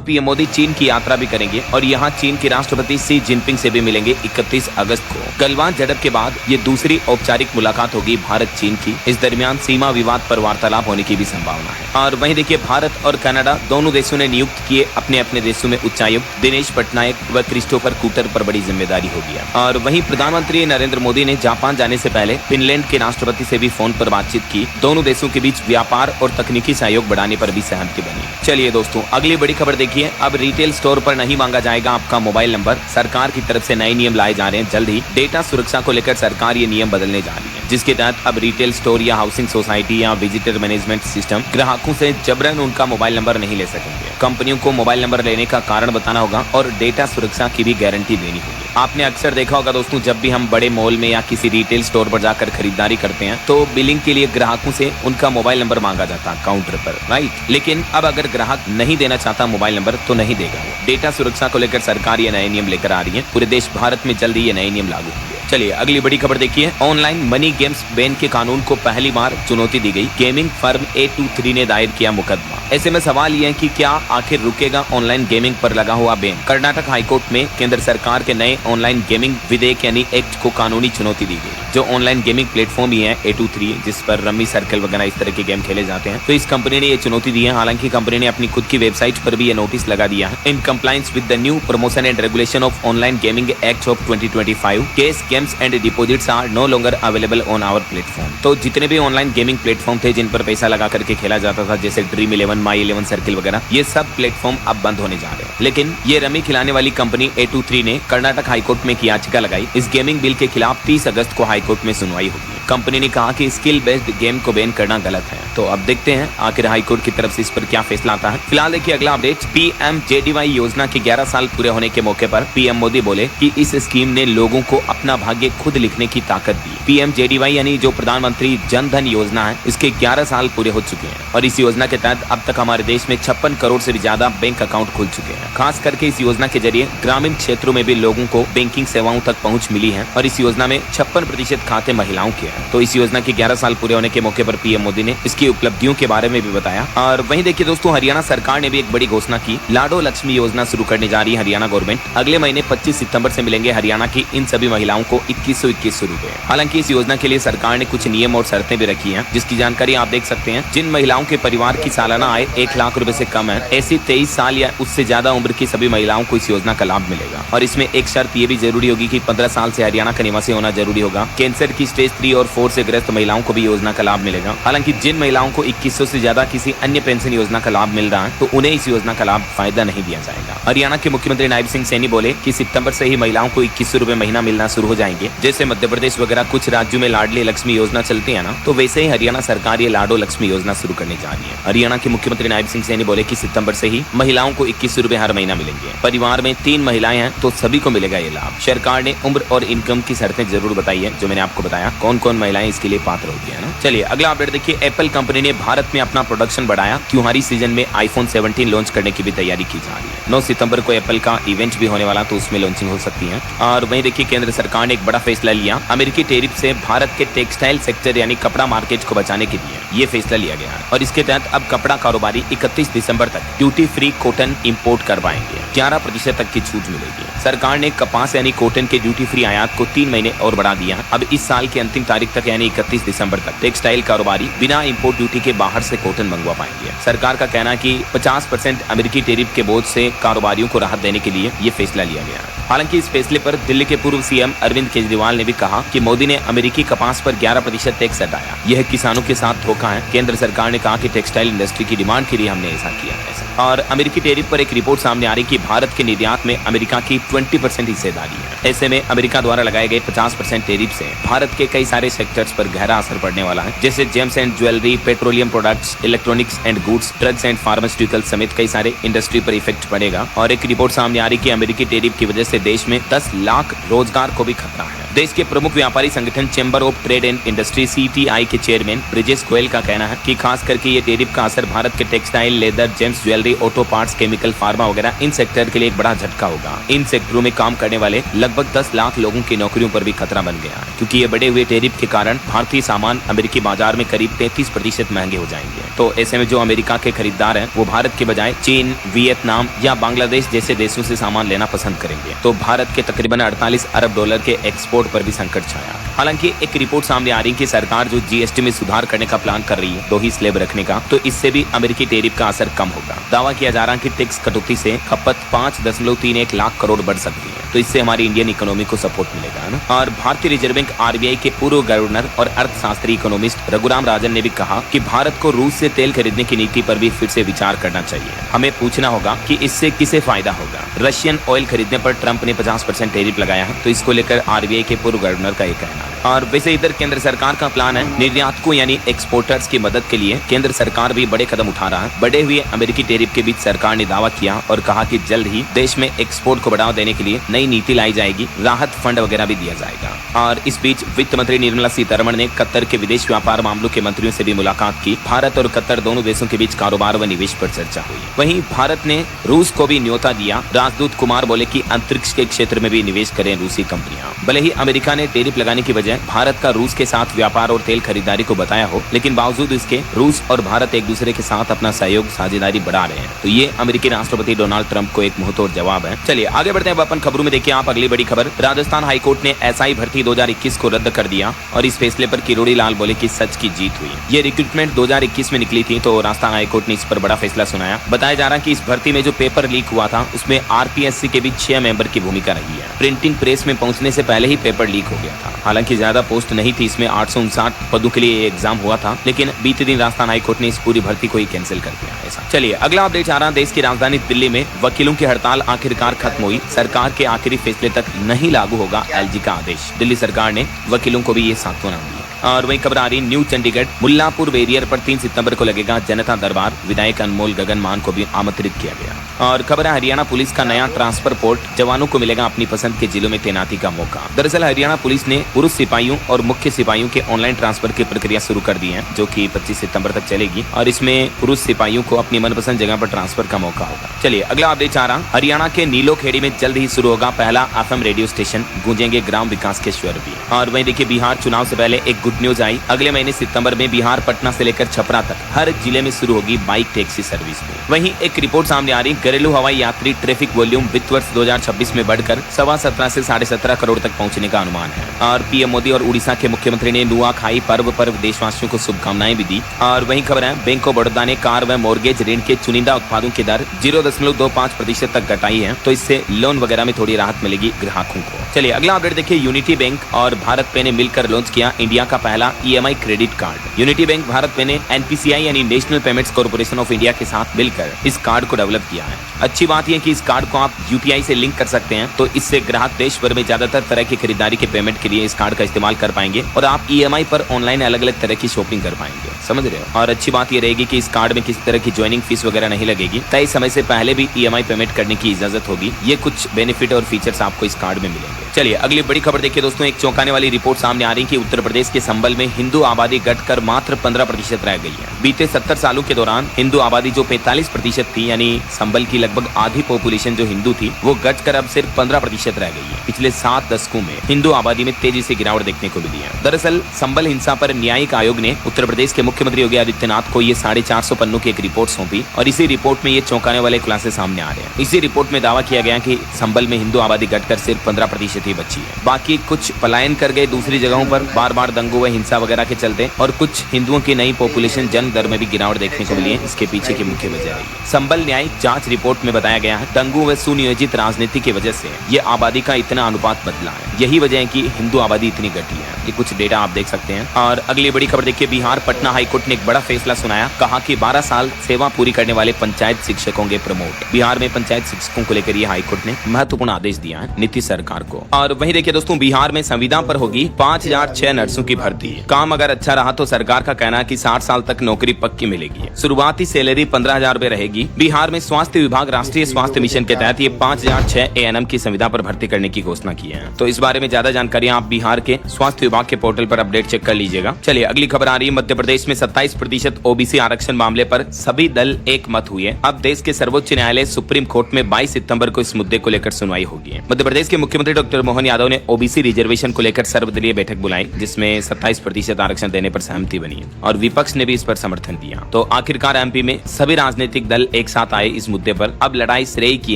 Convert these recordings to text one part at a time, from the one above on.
बाद पीएम मोदी चीन की यात्रा भी करेंगे और यहाँ चीन के राष्ट्रपति शी जिनपिंग से भी मिलेंगे 31 अगस्त को। गलवान झड़प के बाद ये दूसरी औपचारिक मुलाकात होगी भारत चीन की। इस दरमियान सीमा विवाद पर वार्तालाप होने की भी संभावना है। और वहीं देखिए, भारत और कनाडा दोनों देशों ने नियुक्त किए अपने अपने देशों में उच्चायुक्त। दिनेश पटनायक व क्रिस्टोफर कूटर पर बड़ी जिम्मेदारी होगी। और वहीं प्रधानमंत्री नरेंद्र मोदी ने जापान जाने से पहले फिनलैंड के राष्ट्रपति से भी फोन पर बातचीत की। दोनों देशों के बीच व्यापार और तकनीकी सहयोग बढ़ाने पर भी सहमति बनी। चलिए दोस्तों, अगली बड़ी खबर देखिए। अब रिटेल स्टोर पर नहीं मांगा जाएगा आपका मोबाइल नंबर। सरकार की तरफ से नए नियम लाए जा रहे हैं। जल्द ही डेटा सुरक्षा को लेकर सरकार ये नियम बदलने जा रही है, जिसके तहत अब रिटेल स्टोर या हाउसिंग सोसाइटी या विजिटर मैनेजमेंट सिस्टम ग्राहकों से जबरन उनका मोबाइल नंबर नहीं ले सकेंगे। कंपनियों को मोबाइल नंबर लेने का कारण बताना होगा और डेटा सुरक्षा की भी गारंटी देनी होगी। आपने अक्सर देखा होगा दोस्तों, जब भी हम बड़े मॉल में या किसी रिटेल स्टोर पर जाकर खरीदारी करते हैं तो बिलिंग के लिए ग्राहकों से उनका मोबाइल नंबर मांगा जाता है काउंटर पर, राइट। लेकिन अब अगर ग्राहक नहीं देना चाहता मोबाइल नंबर तो नहीं देगा वो। डेटा सुरक्षा को लेकर सरकार ये नए नियम लेकर आ रही है। पूरे देश भारत में जल्दी ये नए नियम लागू होंगे। चलिए अगली बड़ी खबर देखिए। ऑनलाइन मनी गेम्स बैन के कानून को पहली बार चुनौती दी गई। गेमिंग फर्म A23 ने दायर किया मुकदमा। ऐसे में सवाल ये है कि क्या आखिर रुकेगा ऑनलाइन गेमिंग पर लगा हुआ बैन। कर्नाटक हाईकोर्ट में केंद्र सरकार के नए ऑनलाइन गेमिंग विधेयक यानी एक्ट को कानूनी चुनौती दी गई। जो ऑनलाइन गेमिंग प्लेटफॉर्म ही है A23, जिस पर रम्मी सर्कल वगैरह इस तरह के गेम खेले जाते हैं, तो इस कंपनी ने ये चुनौती दी है। हालांकि कंपनी ने अपनी खुद की वेबसाइट पर भी ये नोटिस लगा दिया है। In compliance with the new promotion and regulation of online gaming act of 2025, cash games and deposits are no longer available on our platform. तो जितने भी ऑनलाइन गेमिंग प्लेटफॉर्म थे जिन पर पैसा लगा करके खेला जाता था, जैसे ड्रीम 11, माई 11 सर्किल वगैरह, ये सब प्लेटफॉर्म अब बंद होने जा रहे हैं। लेकिन ये रमी खिलाने वाली कंपनी A23 ने कर्नाटक हाईकोर्ट में याचिका लगाई। इस गेमिंग बिल के खिलाफ 30 अगस्त को हाईकोर्ट में सुनवाई होगी। कंपनी ने कहा कि स्किल बेस्ड गेम को बैन करना गलत है। तो अब देखते हैं आखिर हाईकोर्ट की तरफ से इस पर क्या फैसला आता है। फिलहाल देखिए अगला अपडेट। PMJDY योजना के 11 साल पूरे होने के मौके पर पीएम मोदी बोले कि इस स्कीम ने लोगों को अपना भाग्य खुद लिखने की ताकत दी। PMJDY यानी जो प्रधानमंत्री जन धन योजना है, इसके 11 साल पूरे हो चुके हैं और इस योजना के तहत अब तक हमारे देश में 56 करोड़ से भी ज्यादा बैंक अकाउंट खुल चुके हैं। खास करके इस योजना के जरिए ग्रामीण क्षेत्रों में भी लोगों को बैंकिंग सेवाओं तक पहुंच मिली है और इस योजना में 56% खाते महिलाओं के हैं। तो इस योजना के 11 साल पूरे होने के मौके पर पीएम मोदी ने इसकी उपलब्धियों के बारे में भी बताया। और वहीं देखिए दोस्तों, हरियाणा सरकार ने भी एक बड़ी घोषणा की। लाडो लक्ष्मी योजना शुरू करने जा रही है हरियाणा गवर्नमेंट। अगले महीने 25 सितंबर से मिलेंगे हरियाणा की इन सभी महिलाओं को 2121 रुपए। हालांकि इस योजना के लिए सरकार ने कुछ नियम और शर्तें भी रखी हैं, जिसकी जानकारी आप देख सकते हैं। जिन महिलाओं के परिवार की सालाना आय 1 लाख रुपए से कम है, ऐसी 23 साल या उससे ज्यादा उम्र की सभी महिलाओं को इस योजना का लाभ मिलेगा। और इसमें एक शर्त ये भी जरूरी होगी कि 15 साल से हरियाणा का निवासी होना जरूरी होगा। कैंसर की स्टेज 3 और 4 से ग्रस्त महिलाओं को भी योजना का लाभ मिलेगा। हालांकि जिन महिलाओं को 2100 से ज्यादा किसी अन्य पेंशन योजना का लाभ मिल रहा है, तो उन्हें इस योजना का लाभ फायदा नहीं दिया जाएगा। हरियाणा के मुख्यमंत्री नायब सिंह सैनी बोले कि सितंबर से ही महिलाओं को 2100 रुपए महीना मिलना शुरू हो जाएंगे। जैसे मध्य प्रदेश वगैरह कुछ राज्यों में लाडली लक्ष्मी योजना चलती है ना, तो वैसे ही हरियाणा सरकार ये लाडो लक्ष्मी योजना शुरू करने जा रही है। हरियाणा के मुख्यमंत्री नायब सिंह सैनी बोले कि सितंबर से ही महिलाओं को 2100 रुपए हर महीना मिलेंगे। परिवार में 3 महिलाएं हैं तो सभी को मिलेगा ये लाभ। सरकार ने उम्र और इनकम की शर्तें जरूर बताई है, जो मैंने आपको बताया कौन कौन महिलाएं इसके लिए पात्र होती है ना। चलिए अगला अपडेट देखिए। एप्पल कंपनी ने भारत में अपना प्रोडक्शन बढ़ाया। त्योहारी सीजन में iPhone 17 लॉन्च करने की भी तैयारी की जा रही है। 9 सितंबर को एप्पल का इवेंट भी होने वाला, तो उसमें लॉन्चिंग हो सकती है। और वहीं देखिए, केंद्र सरकार ने एक बड़ा फैसला लिया। अमेरिकी टैरिफ से भारत के टेक्सटाइल सेक्टर यानी कपड़ा मार्केट को बचाने के लिए ये फैसला लिया गया है। और इसके तहत अब कपड़ा कारोबारी 31 दिसंबर तक ड्यूटी फ्री कॉटन इंपोर्ट कर पाएंगे। 11% तक की छूट मिलेगी। सरकार ने कपास यानी कॉटन के ड्यूटी फ्री आयात को 3 महीने और बढ़ा दिया। अब इस साल की अंतिम तारीख तक यानी 31 दिसंबर तक टेक्सटाइल कारोबारी बिना इंपोर्ट ड्यूटी के बाहर से कॉटन मंगवा पाएंगे। सरकार का कहना है कि 50% अमेरिकी टैरिफ के बोझ से कारोबारियों को राहत देने के लिए ये फैसला लिया गया है। हालांकि इस फैसले पर दिल्ली के पूर्व सीएम अरविंद केजरीवाल ने भी कहा कि मोदी ने अमेरिकी कपास पर 11% टैक्स हटाया। यह किसानों के साथ धोखा है। केंद्र सरकार ने कहा कि टेक्सटाइल इंडस्ट्री की डिमांड के लिए हमने ऐसा किया है। और अमेरिकी टैरिफ पर एक रिपोर्ट सामने आ रही कि भारत के निर्यात में अमेरिका की 20% हिस्सेदारी है। ऐसे में अमेरिका द्वारा लगाए गए 50% टैरिफ से भारत के कई सारे सेक्टर्स पर गहरा असर पड़ने वाला है, जैसे James and jewellery, petroleum products, electronics and goods, drugs and pharmaceuticals समेत कई सारे इंडस्ट्री पर इफेक्ट पड़ेगा। और एक रिपोर्ट सामने आ रही कि अमेरिकी टैरिफ की वजह से देश में 10 लाख रोजगार को भी खतरा है। देश के प्रमुख व्यापारी संगठन chamber of trade and industry CTI के चेयरमैन ब्रिजेश गोयल का कहना है कि खास करके ये टैरिफ का असर भारत के textile, leather, James, jewellery, auto parts, chemical, pharma वगैरह इन सेक्टर के लिए एक बड़ा झटका होगा। इन सेक्टरों में काम करने वाले लगभग 10 लाख लोगों की नौकरियों पर भी खतरा बन गया है, क्योंकि ये बढ़े हुए टैरिफ के कारण भारतीय सामान अमेरिकी बाजार में करीब 33% महंगे हो जाएंगे। तो ऐसे में जो अमेरिका के खरीदार हैं वो भारत के बजाय चीन, वियतनाम या बांग्लादेश जैसे देशों से सामान लेना पसंद करेंगे। तो भारत के तकरीबन 48 अरब डॉलर के एक्सपोर्ट पर भी संकट छाया। हालांकि एक रिपोर्ट सामने आ रही है कि सरकार जो GST में सुधार करने का प्लान कर रही है, 2 ही स्लैब रखने का, तो इससे भी अमेरिकी टैरिफ का असर कम होगा। दावा किया जा रहा है कि टैक्स कटौती से खपत 5.31 लाख करोड़ बढ़ सकती है, तो इससे हमारी इंडियन इकोनॉमी को सपोर्ट मिलेगा ना। और भारतीय रिजर्व बैंक RBI के पूर्व गवर्नर और अर्थशास्त्री इकोनॉमिस्ट रघुराम राजन ने भी कहा कि भारत को रूस से तेल खरीदने की नीति पर भी फिर से विचार करना चाहिए। हमें पूछना होगा कि इससे किसे फायदा होगा। रशियन ऑयल खरीदने पर ट्रंप ने 50% टैरिफ लगाया है, तो इसको लेकर RBI के पूर्व गवर्नर का ये कहना है। और वैसे इधर केंद्र सरकार का प्लान है निर्यातकों यानी एक्सपोर्टर्स की मदद के लिए केंद्र सरकार भी बड़े कदम उठा रहा है। बढ़े हुए अमेरिकी टैरिफ के बीच सरकार ने दावा किया और कहा कि जल्द ही देश में एक्सपोर्ट को बढ़ावा देने के लिए नई नीति लाई जाएगी, राहत फंड वगैरह भी दिया जाएगा। और इस बीच वित्त मंत्री निर्मला सीतारमण ने कतर के विदेश व्यापार मामलों के मंत्रियों से भी मुलाकात की। भारत और कतर दोनों देशों के बीच कारोबार व निवेश पर चर्चा हुई। वहीं भारत ने रूस को भी न्योता दिया। राजदूत कुमार बोले कि अंतरिक्ष के क्षेत्र में भी निवेश करें रूसी कंपनियां। भले ही अमेरिका ने टैरिफ लगाने की वजह भारत का रूस के साथ व्यापार और तेल खरीदारी को बताया हो, लेकिन बावजूद इसके रूस और भारत एक दूसरे के साथ अपना सहयोग साझेदारी बढ़ा रहे हैं। तो ये अमेरिकी राष्ट्रपति डोनाल्ड ट्रंप को एक मुंहतोड़ जवाब है। चलिए आगे बढ़ते हैं अपन खबरों में। देखिए आप अगली बड़ी खबर, राजस्थान हाईकोर्ट ने SI भर्ती 2021 को रद्द कर दिया और इस फैसले पर किरोड़ी लाल बोले कि सच की जीत हुई। ये रिक्रूटमेंट 2021 में निकली थी, तो राजस्थान हाईकोर्ट ने इस पर बड़ा फैसला सुनाया। बताया जा रहा है कि इस भर्ती में जो पेपर लीक हुआ था उसमें RPSC के भी 6 मेंबर की भूमिका रही है। प्रिंटिंग प्रेस में पहुंचने से पहले ही पेपर लीक हो गया था। हालांकि ज्यादा पोस्ट नहीं थी इसमें, 859 पदों के लिए एग्जाम हुआ था, लेकिन बीते दिन राजस्थान हाईकोर्ट ने इस पूरी भर्ती को ही कैंसिल कर दिया। ऐसा चलिए अगला अपडेट आ रहा है। देश की राजधानी दिल्ली में वकीलों की हड़ताल आखिरकार खत्म हुई। सरकार के आखिरी फैसले तक नहीं लागू होगा LG का आदेश। दिल्ली सरकार ने वकीलों को भी ये सांत्वना दी। और वही खबर आ रही न्यू चंडीगढ़ मुल्लापुर बैरियर पर 3 सितंबर को लगेगा जनता दरबार। विधायक अनमोल गगन मान को भी आमंत्रित किया गया। और खबर है हरियाणा पुलिस का नया ट्रांसफर पोर्ट, जवानों को मिलेगा अपनी पसंद के जिलों में तैनाती का मौका। दरअसल हरियाणा पुलिस ने पुरुष सिपाहियों और मुख्य सिपाहियों के ऑनलाइन ट्रांसफर की प्रक्रिया शुरू कर दी है, जो कि 25 सितंबर तक चलेगी। और इसमें पुरुष सिपाहियों को अपनी मनपसंद जगह पर ट्रांसफर का मौका होगा। चलिए अगला अपडेट आ रहा, हरियाणा के नीलोखेड़ी में जल्द ही शुरू होगा पहला FM रेडियो स्टेशन, गूंजेंगे ग्राम विकास के स्वर भी। और वही देखिए बिहार चुनाव से पहले एक गुड न्यूज आई। अगले महीने सितंबर में बिहार पटना से लेकर छपरा तक हर जिले में शुरू होगी बाइक टैक्सी सर्विस। वहीं एक रिपोर्ट सामने आ रही, घरेलू हवाई यात्री ट्रैफिक वॉल्यूम वित्त वर्ष 2026 में बढ़कर 17.25 से 17.5 करोड़ तक पहुंचने का अनुमान है। और PM मोदी और उड़ीसा के मुख्यमंत्री ने नुआखाई पर्व पर देशवासियों को शुभकामनाएं भी दी। और वहीं खबर है बैंक ऑफ बड़ौदा ने कार व मोर्गेज ऋण के चुनिंदा उत्पादों की दर 0.25% तक घटाई है, तो इससे लोन वगैरह में थोड़ी राहत मिलेगी ग्राहकों को। चलिए अगला अपडेट देखिए, यूनिटी बैंक और भारत पे ने मिलकर लॉन्च किया इंडिया का पहला EMI credit card. Unity bank Bharat पे ने NPCI यानी national payments corporation of India के साथ मिलकर इस कार्ड को डेवलप किया है। अच्छी बात यह कि इस कार्ड को आप UPI से लिंक कर सकते हैं, तो इससे ग्राहक देश भर में ज्यादातर तरह की खरीदारी के पेमेंट के लिए इस कार्ड का इस्तेमाल कर पाएंगे और आप EMI पर ऑनलाइन अलग अलग तरह की शॉपिंग कर पाएंगे। समझ रहे हो। और अच्छी बात यह रहेगी कि इस कार्ड में किसी तरह की ज्वाइनिंग फीस वगैरह नहीं लगेगी, तय समय से पहले भी EMI पेमेंट करने की इजाजत होगी। ये कुछ बेनिफिट और फीचर्स आपको इस कार्ड में मिलेंगे। चलिए अगली बड़ी खबर देखिए दोस्तों, एक चौंकाने वाली रिपोर्ट सामने आ रही है कि उत्तर प्रदेश के संबल में हिंदू आबादी घटकर मात्र 15% रह गई है। बीते 70 सालों के दौरान हिंदू आबादी जो 45% थी, यानी संबल की लगभग आधी पॉपुलेशन जो हिंदू थी, वो घटकर अब सिर्फ 15% रह गई है। पिछले 7 दशकों में हिंदू आबादी में तेजी से गिरावट देखने को मिली है। दरअसल संबल हिंसा पर न्यायिक आयोग ने उत्तर प्रदेश के मुख्यमंत्री योगी आदित्यनाथ को ये 450 पन्नों की एक रिपोर्ट सौंपी और इसी रिपोर्ट में ये चौंकाने वाले खुलासे सामने आ रहे हैं। इसी रिपोर्ट में दावा किया गया कि संबल में हिंदू आबादी घटकर सिर्फ 15% ही बची है। बाकी कुछ पलायन कर गए दूसरी जगहों पर बार बार दंगों व हिंसा वगैरह के चलते, और कुछ हिंदुओं की नई पॉपुलेशन जन्म दर में भी गिरावट देखने को मिली है। इसके पीछे की मुख्य वजह रही है। संबल न्यायिक जांच रिपोर्ट में बताया गया है, दंगों व सुनियोजित राजनीति की वजह से ये आबादी का इतना अनुपात बदला है। यही वजह है कि हिंदू आबादी इतनी घटी है। ये कुछ डेटा आप देख सकते हैं। और अगली बड़ी खबर देखिए, बिहार पटना हाईकोर्ट ने एक बड़ा फैसला सुनाया। कहा कि 12 साल सेवा पूरी करने वाले पंचायत शिक्षक होंगे प्रमोट। बिहार में पंचायत शिक्षकों को लेकर ये हाईकोर्ट ने महत्वपूर्ण आदेश दिया है नीतीश सरकार को। और वहीं देखिए दोस्तों, बिहार में संविदा पर होगी 5006 नर्सों की भर्ती। काम अगर अच्छा रहा तो सरकार का कहना है कि 60 साल तक नौकरी पक्की मिलेगी। शुरुआती सैलरी 15,000 रुपए रहेगी। बिहार में स्वास्थ्य विभाग विभाग राष्ट्रीय स्वास्थ्य मिशन के तहत ये 5006 ANM की संविदा पर भर्ती करने की घोषणा की है। तो इस बारे में ज्यादा जानकारी आप बिहार के स्वास्थ्य विभाग के पोर्टल पर अपडेट चेक कर लीजिएगा। चलिए अगली खबर आ रही है। मध्य प्रदेश में 27% OBC आरक्षण मामले पर सभी दल एक मत हुए। अब देश के सर्वोच्च न्यायालय सुप्रीम कोर्ट में 22 सितंबर को इस मुद्दे को लेकर सुनवाई होगी। मध्य प्रदेश के मुख्यमंत्री डॉक्टर मोहन यादव ने OBC रिजर्वेशन को लेकर सर्वदलीय बैठक बुलाई, जिसमें 27% आरक्षण देने पर सहमति बनी और विपक्ष ने भी इस पर समर्थन दिया। तो आखिरकार MP में सभी राजनीतिक दल एक साथ आए इस मुद्दे पर। अब लड़ाई श्रेय की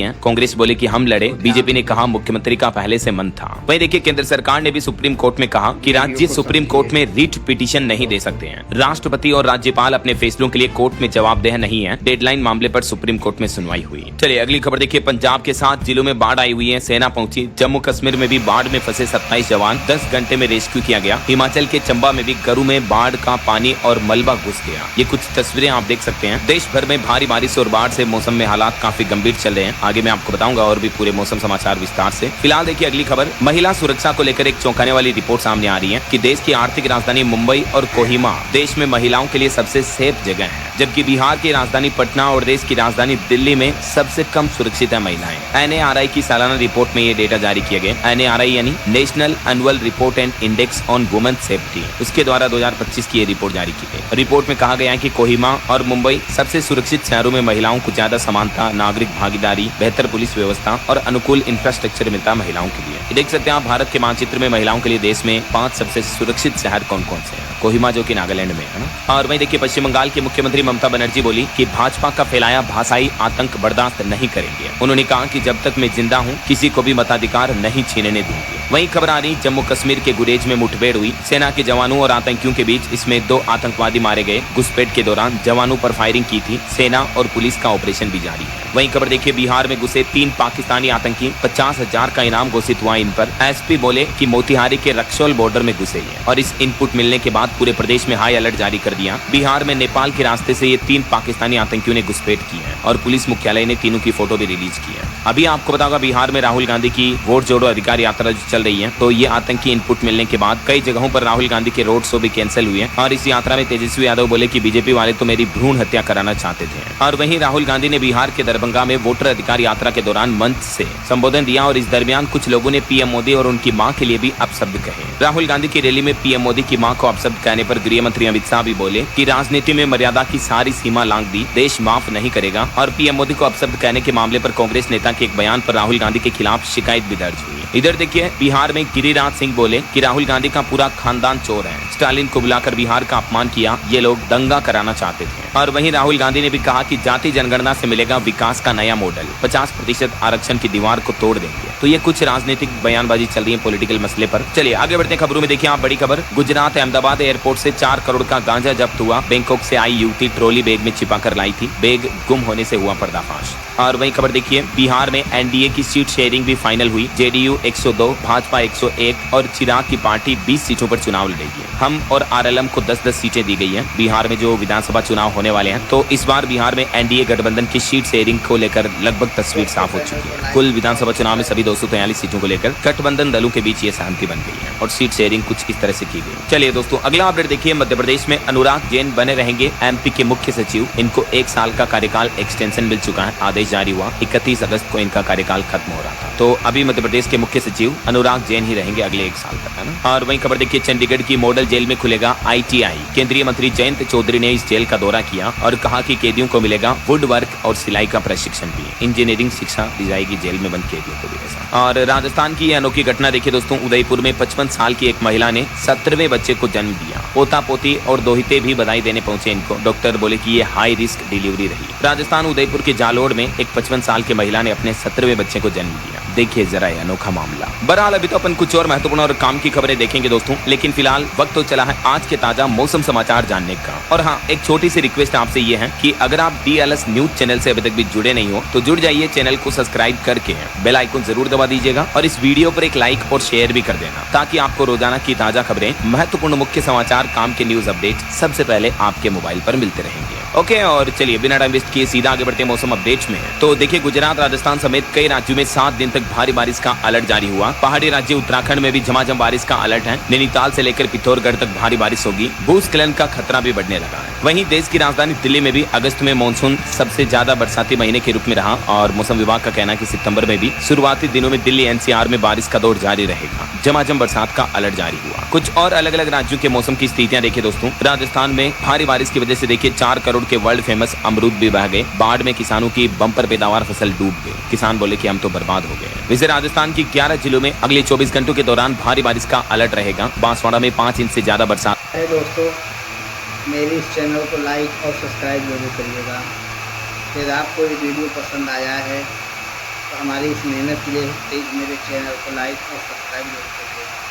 है। कांग्रेस बोले कि हम लड़े, बीजेपी ने कहा मुख्यमंत्री का पहले से मन था। वहीं देखिए केंद्र सरकार ने भी सुप्रीम कोर्ट में कहा कि राज्य सुप्रीम कोर्ट में रिट पिटीशन नहीं दे सकते हैं। राष्ट्रपति और राज्यपाल अपने फैसलों के लिए कोर्ट में जवाबदेह नहीं है। डेडलाइन मामले पर सुप्रीम कोर्ट में सुनवाई हुई। चलिए अगली खबर देखिए। पंजाब के 7 जिलों में बाढ़ आई हुई है, सेना पहुंची। जम्मू कश्मीर में भी बाढ़ में फंसे 27 जवान 10 घंटे में रेस्क्यू किया गया। हिमाचल के चंबा में भी गरू में बाढ़ का पानी और मलबा घुस गया। ये कुछ तस्वीरें आप देख सकते हैं। देश भर में भारी बारिश और बाढ़ से मौसम में हालात काफी गंभीर चल रहे हैं। आगे मैं आपको बताऊंगा और भी पूरे मौसम समाचार विस्तार से। फिलहाल देखिए अगली खबर। महिला सुरक्षा को लेकर एक चौंकाने वाली रिपोर्ट सामने आ रही है कि देश की आर्थिक राजधानी मुंबई और कोहिमा देश में महिलाओं के लिए सबसे सेफ जगह है, जबकि बिहार की राजधानी पटना और देश की राजधानी दिल्ली में सबसे कम सुरक्षित है महिलाएं। NARI की सालाना रिपोर्ट में ये डेटा जारी किए गए। NARI यानी national annual report and index on women safety, उसके द्वारा 2025 की ये रिपोर्ट जारी की गई। रिपोर्ट में कहा गया है कि कोहिमा और मुंबई सबसे सुरक्षित शहरों में महिलाओं को ज्यादा समानता, नागरिक भागीदारी, बेहतर पुलिस व्यवस्था और अनुकूल इंफ्रास्ट्रक्चर मिलता है महिलाओं के लिए। देख सकते हैं आप भारत के मानचित्र में महिलाओं के लिए देश में 5 सबसे सुरक्षित शहर कौन कौन से हैं। कोहिमा जो कि नागालैंड में है ना। और वहीं देखिए पश्चिम बंगाल की मुख्यमंत्री ममता बनर्जी बोली कि भाजपा का फैलाया भाषाई आतंक बर्दाश्त नहीं करेंगे। उन्होंने कहा कि जब तक मैं जिंदा हूं किसी को भी मताधिकार नहीं छीनने दूंगी। वहीं खबर आ रही जम्मू कश्मीर के गुरेज में मुठभेड़ हुई। सेना के जवानों और आतंकियों के बीच इसमें 2 आतंकवादी मारे गए। घुसपैठ के दौरान जवानों पर फायरिंग की थी। सेना और पुलिस का ऑपरेशन भी जारी है। वहीं खबर देखिए बिहार में घुसे 3 पाकिस्तानी आतंकी, 50,000 का इनाम घोषित हुआ इन पर। SP बोले कि मोतिहारी के रक्सौल बॉर्डर में घुसे हैं और इस इनपुट मिलने के बाद पूरे प्रदेश में हाई अलर्ट जारी कर दिया। बिहार में नेपाल के रास्ते से ये 3 पाकिस्तानी आतंकियों ने घुसपैठ की है और पुलिस मुख्यालय ने तीनों की फोटो भी रिलीज की है। अभी आपको बताऊंगा बिहार में राहुल गांधी की वोट जोड़ो अधिकार यात्रा जो चल रही है, तो ये आतंकी इनपुट मिलने के बाद कई जगहों पर राहुल गांधी के रोड शो भी कैंसिल हुए और इस यात्रा में तेजस्वी यादव बोले कि बीजेपी वाले तो मेरी भ्रूण हत्या कराना चाहते थे। और वहीं राहुल गांधी ने बिहार के दरभंगा में वोटर अधिकार यात्रा के दौरान मंच से संबोधन दिया और इस दरमियान कुछ लोगों ने PM मोदी और उनकी मां के लिए भी अपशब्द कहे। राहुल गांधी की रैली में PM मोदी की मां को अपशब्द कहने पर गृह मंत्री अमित शाह भी बोले कि राजनीति में मर्यादा की सारी सीमा लांघ दी, देश माफ नहीं करेगा। और PM मोदी को अपशब्द कहने के मामले पर कांग्रेस नेता के एक बयान पर राहुल गांधी के खिलाफ शिकायत भी दर्ज हुई। इधर देखिए बिहार में गिरिराज सिंह बोले कि राहुल गांधी का पूरा खानदान चोर है। स्टालिन को बुलाकर बिहार का अपमान किया, ये लोग दंगा कराना चाहते थे। और वहीं राहुल गांधी ने भी कहा कि जाति जनगणना से मिलेगा विकास का नया मॉडल, 50% आरक्षण की दीवार को तोड़ देंगे। तो ये कुछ राजनीतिक बयानबाजी चल रही है पॉलिटिकल मसले पर। चलिए आगे बढ़ते हैं खबरों में। देखिए आप बड़ी खबर। गुजरात अहमदाबाद एयरपोर्ट से 4 करोड़ का गांजा जब्त हुआ। बैंकॉक से आई युवती ट्रॉली बैग में छिपा कर लाई थी। बैग गुम होने से हुआ पर्दाफाश। और वहीं खबर देखिए बिहार में NDA की सीट शेयरिंग भी फाइनल हुई। JDU 102, भाजपा 101 और चिराग की पार्टी 20 सीटों पर चुनाव लड़ेगी। हम और RLM को 10-10 सीटें दी गई हैं। बिहार में जो विधानसभा चुनाव होने वाले हैं, तो इस बार बिहार में NDA गठबंधन की सीट शेयरिंग को लेकर लगभग तस्वीर साफ हो चुकी है। कुल विधानसभा चुनाव में सभी 243 सीटों को लेकर गठबंधन दलों के बीच ये सहमति बन गई है और सीट शेयरिंग कुछ इस तरह से की गई। चलिए दोस्तों अगला अपडेट देखिए। मध्य प्रदेश में अनुराग जैन बने रहेंगे MP के मुख्य सचिव। इनको 1 साल का कार्यकाल एक्सटेंशन मिल चुका है। आदेश जारी हुआ। 31 अगस्त को इनका कार्यकाल खत्म हो रहा था। तो अभी मध्य प्रदेश के मुख्य सचिव अनुराग जैन ही रहेंगे अगले 1 साल तक, है ना। और वहीं खबर देखिए चंडीगढ़ की मॉडल जेल में खुलेगा ITI। केंद्रीय मंत्री जयंत चौधरी ने इस जेल का दौरा किया और कहा कि कैदियों को मिलेगा वुड वर्क और सिलाई का प्रशिक्षण भी। इंजीनियरिंग शिक्षा दी जाएगी जेल में बंद कैदियों को भी। ऐसा। और राजस्थान की अनोखी घटना देखिए दोस्तों। उदयपुर में 55 साल की एक महिला ने 17वें बच्चे को जन्म दिया। पोता पोती और दोहिते भी बधाई देने पहुंचे इनको। डॉक्टर बोले कि ये हाई रिस्क डिलीवरी रही। राजस्थान उदयपुर के जालोर में एक 55 साल की महिला ने अपने 17वें बच्चे को जन्म दिया। देखिए जरा ये अनोखा मामला। बहरहाल अभी तो अपन कुछ और महत्वपूर्ण और काम की खबरें देखेंगे दोस्तों, लेकिन फिलहाल वक्त तो चला है आज के ताजा मौसम समाचार जानने का। और हाँ, एक छोटी सी रिक्वेस्ट आपसे ये है कि अगर आप DLS न्यूज चैनल से अभी तक भी जुड़े नहीं हो तो जुड़ जाइए। चैनल को सब्सक्राइब करके बेल आइकन जरूर दबा दीजिएगा और इस वीडियो पर एक लाइक और शेयर भी कर देना, ताकि आपको रोजाना की ताजा खबरें, महत्वपूर्ण मुख्य समाचार, काम के न्यूज अपडेट सबसे पहले आपके मोबाइल पर मिलते रहेंगे। ओके, और चलिए बिना टाइम वेस्ट किए सीधा आगे बढ़ते हैं मौसम अपडेट्स में। तो देखिए, गुजरात, राजस्थान समेत कई राज्यों में 7 दिन तक भारी बारिश का अलर्ट जारी हुआ। पहाड़ी राज्य उत्तराखंड में भी झमाझम बारिश का अलर्ट है। नैनीताल से लेकर पिथौरागढ़ तक भारी बारिश होगी। भूस्खलन का खतरा भी बढ़ने लगा है। वहीं देश की राजधानी दिल्ली में भी अगस्त में मानसून सबसे ज्यादा बरसाती महीने के रूप में रहा और मौसम विभाग का कहना है कि सितंबर में भी शुरुआती दिनों में दिल्ली एनसीआर में बारिश का दौर जारी रहेगा। झमाझम बरसात का अलर्ट जारी हुआ। कुछ और अलग अलग राज्यों के मौसम की स्थितियां देखिए दोस्तों। राजस्थान में भारी बारिश की वजह से देखिए 4 करोड़ के वर्ल्ड फेमस अमरूद भी बह गए। बाढ़ में किसानों की बम्पर पैदावार फसल डूब गई। किसान बोले कि हम तो बर्बाद हो गए। वैसे राजस्थान की 11 जिलों में अगले 24 घंटों के दौरान भारी बारिश का अलर्ट रहेगा। बांसवाड़ा में 5 इंच से ज्यादा बरसात। दोस्तों, मेरे इस चैनल को लाइक और सब्सक्राइब जरूर करिएगा। यदि आपको ये वीडियो पसंद आया है तो हमारी इस मेहनत के लिए प्लीज़ मेरे चैनल को लाइक और सब्सक्राइब जरूर करिएगा।